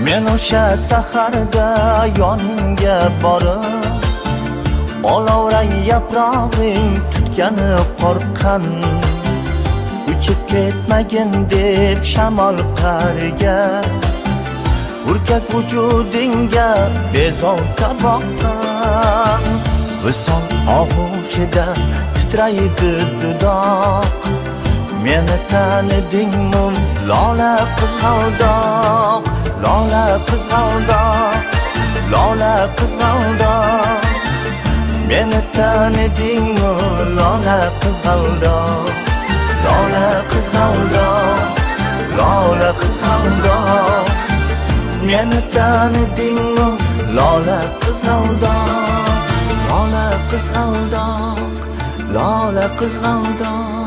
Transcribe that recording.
Men o'sha saharda yoningga borib, olovrang yaprog'ing tutgani qo'rqqan, uchib ketmagin deb shamol qariga, urkak vujudingga bezovta boqqan. Visol og'ushida titraydi dudoq, meni tanidingmi lola qizg'aldoq, lola qizg'aldoq, lola qizg'aldoq. Meni tanidingmi lola qizg'aldoq, lola qizg'aldoq, lola qizg'aldoq. Meni tanidingmi lola qizg'aldoq, lola qizg'aldoq, lola qizg'aldoq.